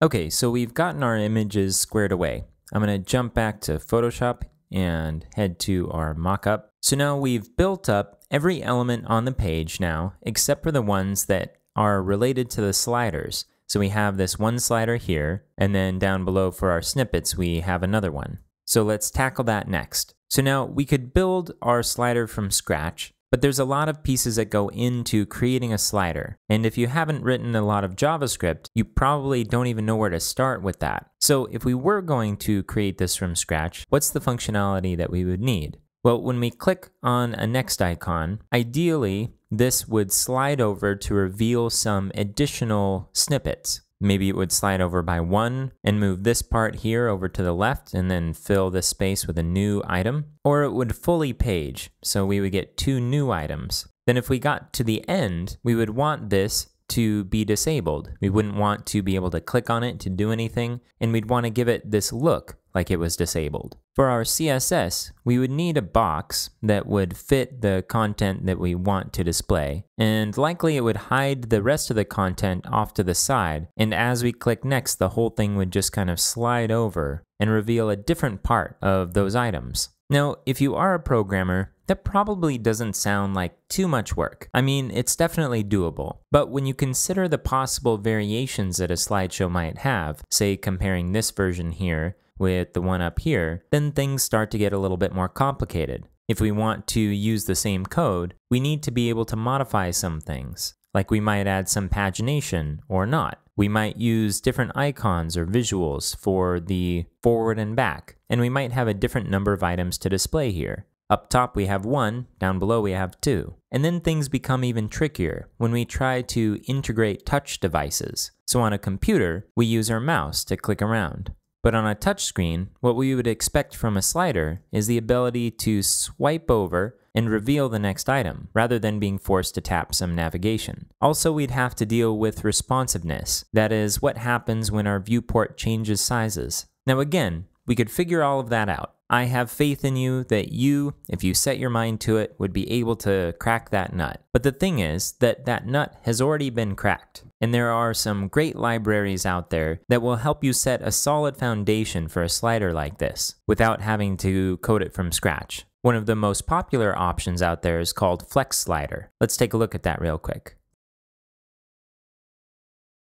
Okay, so we've gotten our images squared away. I'm going to jump back to Photoshop and head to our mockup. So now we've built up every element on the page now, except for the ones that are related to the sliders. So we have this one slider here, and then down below for our snippets, we have another one. So let's tackle that next. So now we could build our slider from scratch, but there's a lot of pieces that go into creating a slider. And if you haven't written a lot of JavaScript, you probably don't even know where to start with that. So if we were going to create this from scratch, what's the functionality that we would need? Well, when we click on a next icon, ideally, this would slide over to reveal some additional snippets. Maybe it would slide over by one and move this part here over to the left and then fill this space with a new item. Or it would fully page, so we would get two new items. Then if we got to the end, we would want this to be disabled. We wouldn't want to be able to click on it to do anything, and we'd want to give it this look like it was disabled. For our CSS, we would need a box that would fit the content that we want to display, and likely it would hide the rest of the content off to the side, and as we click next, the whole thing would just kind of slide over and reveal a different part of those items. Now, if you are a programmer, that probably doesn't sound like too much work. I mean, it's definitely doable. But when you consider the possible variations that a slideshow might have, say comparing this version here with the one up here, then things start to get a little bit more complicated. If we want to use the same code, we need to be able to modify some things. Like we might add some pagination or not. We might use different icons or visuals for the forward and back, and we might have a different number of items to display here. Up top we have one, down below we have two. And then things become even trickier when we try to integrate touch devices. So on a computer, we use our mouse to click around. But on a touchscreen, what we would expect from a slider is the ability to swipe over and reveal the next item, rather than being forced to tap some navigation. Also, we'd have to deal with responsiveness. That is, what happens when our viewport changes sizes. Now again, we could figure all of that out. I have faith in you that you, if you set your mind to it, would be able to crack that nut. But the thing is that that nut has already been cracked. And there are some great libraries out there that will help you set a solid foundation for a slider like this without having to code it from scratch. One of the most popular options out there is called Flex Slider. Let's take a look at that real quick.